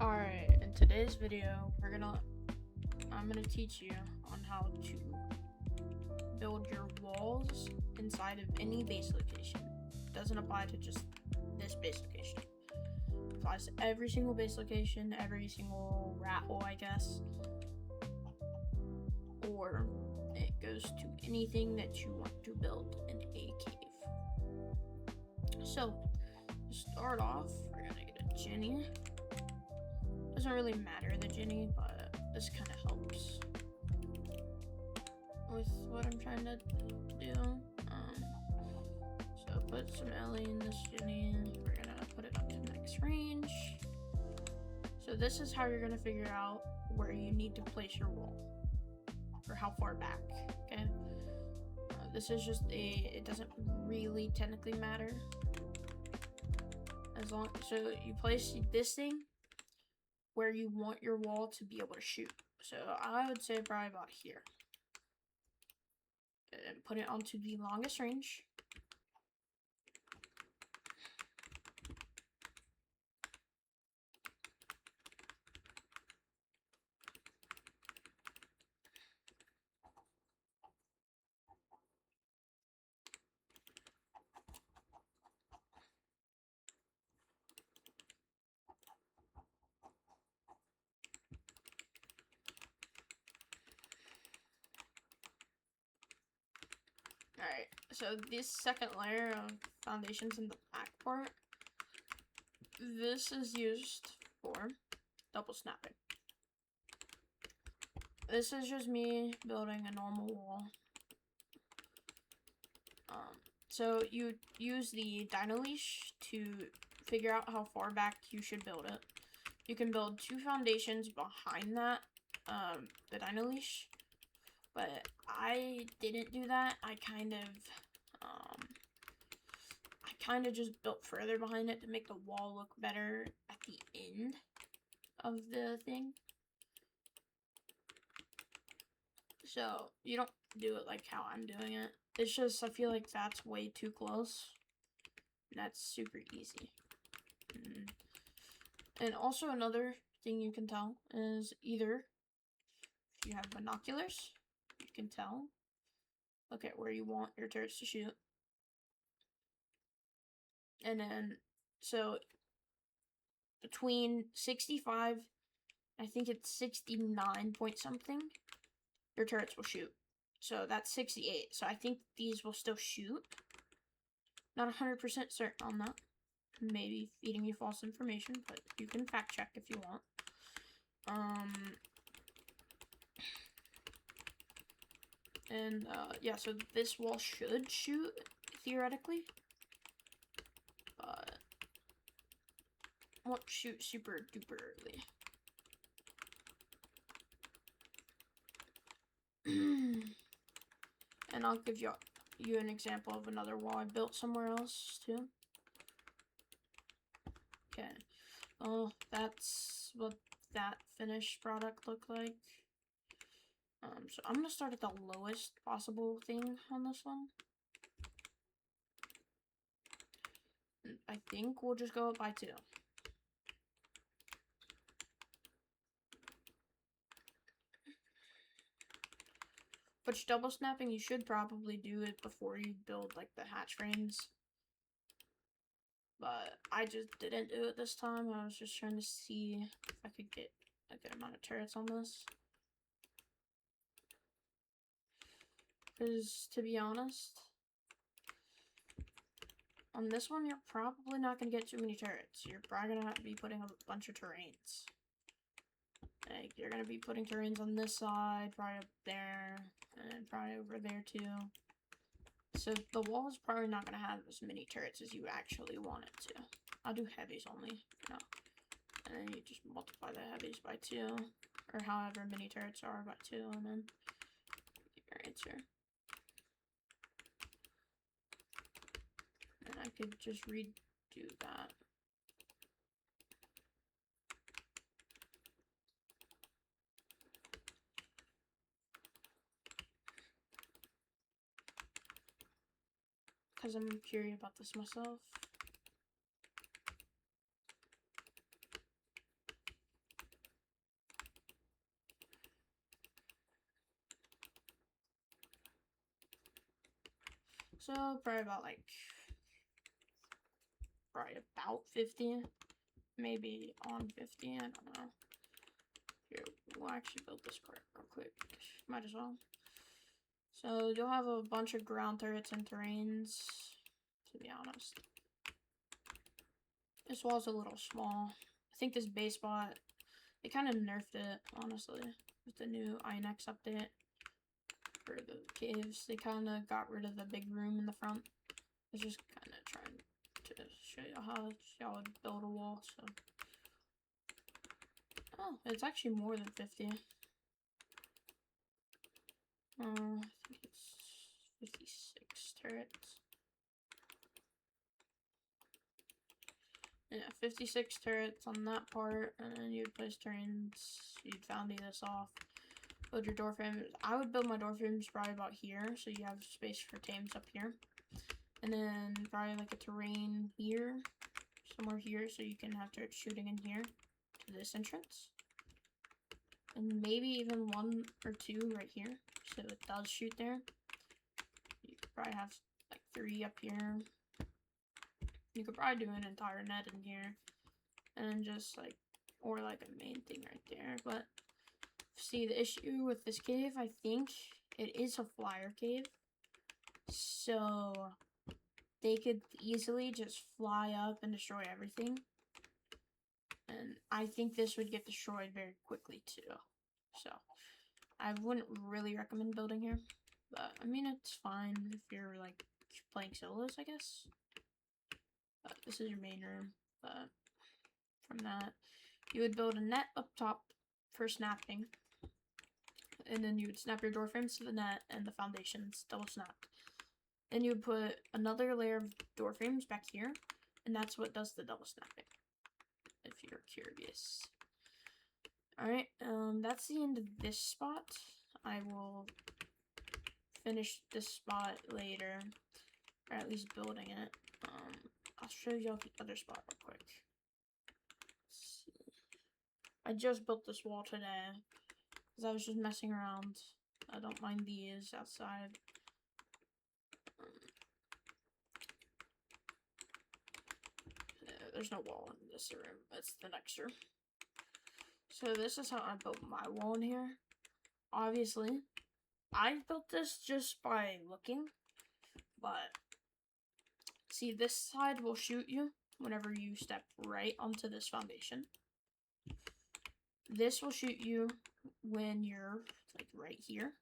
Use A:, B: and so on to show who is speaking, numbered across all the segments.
A: Alright, in today's video, I'm gonna teach you on how to build your walls inside of any base location. It doesn't apply to just this base location. It applies to every single base location, every single rat hole, I guess. Or it goes to anything that you want to build in a cave. So, to start off, we're gonna get a Jenny. Doesn't really matter the Jenny, but this kind of helps with what I'm trying to do. So put some Ellie in this Jenny. We're gonna put it up to max range. So this is how you're gonna figure out where you need to place your wall, or how far back. Okay. This is just it doesn't really technically matter. So you place this thing where you want your wall to be able to shoot. So I would say probably about here. And put it onto the longest range. Alright, so this second layer of foundations in the back part, this is used for double snapping. This is just me building a normal wall. So you use the dino leash to figure out how far back you should build it. You can build 2 foundations behind that, the dino leash. But I didn't do that. I kind of just built further behind it to make the wall look better at the end of the thing. So you don't do it like how I'm doing it. It's just I feel like that's way too close. That's super easy. And also another thing you can tell is either if you have binoculars, you can tell. Look at where you want your turrets to shoot. And then, so between 65, I think it's 69 point something, your turrets will shoot. So that's 68. So I think these will still shoot. Not 100% certain on that. Maybe feeding you false information, but you can fact check if you want. Yeah, so this wall should shoot, theoretically. But won't shoot super duper early. And I'll give you an example of another wall I built somewhere else too. Okay. Oh, that's what that finished product looked like. So I'm gonna start at the lowest possible thing on this one. I think we'll just go up by 2. But double snapping, you should probably do it before you build like the hatch frames. But I just didn't do it this time. I was just trying to see if I could get a good amount of turrets on this. Because to be honest, on this one, you're probably not going to get too many turrets. You're probably going to have to be putting a bunch of terrains. Like, you're going to be putting terrains on this side, probably up there, and probably over there too. So the wall is probably not going to have as many turrets as you actually want it to. I'll do heavies only. No. And then you just multiply the heavies by 2. Or however many turrets are by 2, and then get your answer. And I could just redo that. Because I'm curious about this myself. So probably about like, probably about 50, maybe on 50, I don't know. Here, we'll actually build this part real quick, might as well. So you'll have a bunch of ground turrets and terrains, to be honest. This wall's a little small. I think this base spot, they kind of nerfed it, honestly, with the new INX update. For the caves, they kind of got rid of the big room in the front. I was just kind of trying to show you how y'all would build a wall, so. Oh, it's actually more than 50. I think it's 56 turrets. Yeah, 56 turrets on that part, and then you'd place terrains, you'd foundry this off, build your door frames. I would build my door frames probably about here, so you have space for tames up here. And then probably like a terrain here, somewhere here, so you can have turrets shooting in here to this entrance. And maybe even 1 or 2 right here, so it does shoot there. You could probably have like 3 up here. You could probably do an entire net in here, and then just like, or like a main thing right there. But see, the issue with this cave, I think it is a flyer cave, so they could easily just fly up and destroy everything. And I think this would get destroyed very quickly too. So I wouldn't really recommend building here, but I mean, it's fine if you're like playing solos, I guess. But this is your main room. But from that, you would build a net up top for snapping, and then you would snap your door frames to the net and the foundations double snapped. Then you would put another layer of door frames back here, and that's what does the double snapping, if you're curious. Alright, that's the end of this spot. I will finish this spot later, or at least building it. I'll show you the other spot real quick. Let's see. I just built this wall today, because I was just messing around. I don't mind these outside. There's no wall in this room, it's the next room. So this is how I built my wall in here. Obviously, I built this just by looking, but see, this side will shoot you whenever you step right onto this foundation. This will shoot you when you're like right here.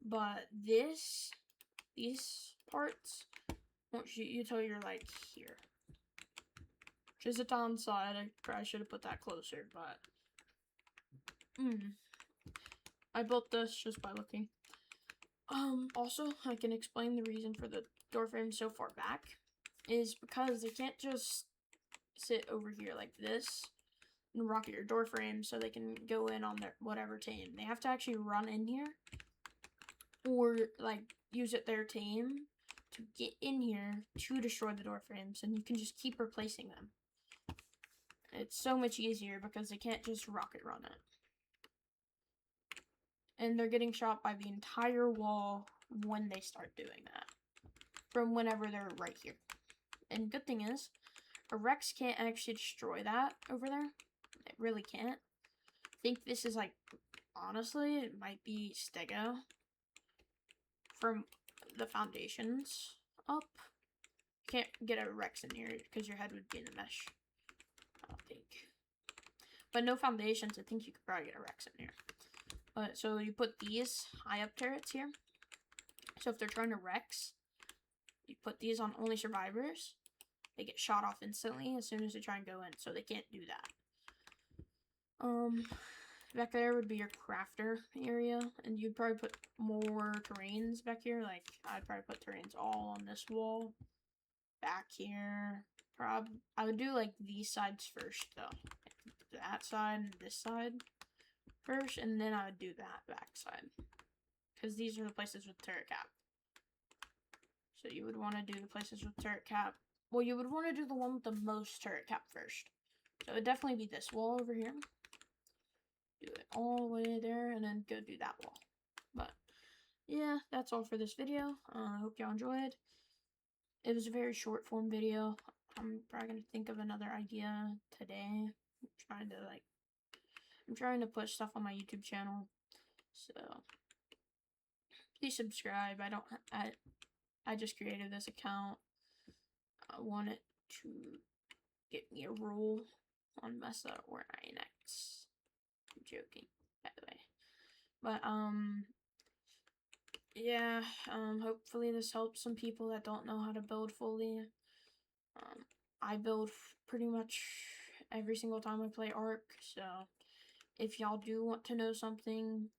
A: But these parts won't shoot you till you're like here. Which is a downside. I probably should have put that closer, but I built this just by looking. Also, I can explain the reason for the door frame so far back is because they can't just sit over here like this and rocket your door frame so they can go in on their whatever tame. They have to actually run in here or like use it their tame to get in here to destroy the door frames, and you can just keep replacing them. It's so much easier because they can't just rocket run it. And they're getting shot by the entire wall when they start doing that. From whenever they're right here. And good thing is, a Rex can't actually destroy that over there. It really can't. I think this is like, honestly, it might be Stego. From the foundations up. You can't get a Rex in here because your head would be in the mesh. I don't think. But no foundations, I think you could probably get a Rex in here. But so you put these high up turrets here. So if they're trying to Rex, you put these on only survivors. They get shot off instantly as soon as they try and go in, so they can't do that. Back there would be your crafter area, and you'd probably put more terrains back here. Like, I'd probably put terrains all on this wall. Back here. I would do, like, these sides first, though. That side and this side first, and then I would do that back side. Because these are the places with turret cap. So you would want to do the places with turret cap. Well, you would want to do the one with the most turret cap first. So it would definitely be this wall over here. Do it all the way there, and then go do that wall. But yeah, that's all for this video. I hope y'all enjoyed. It was a very short form video. I'm probably gonna think of another idea today. I'm trying to put stuff on my YouTube channel. So please subscribe. I just created this account. I want it to get me a role on Mesa or INX. I'm joking, by the way. But yeah, hopefully this helps some people that don't know how to build fully. I build pretty much every single time I play Ark, so if y'all do want to know something,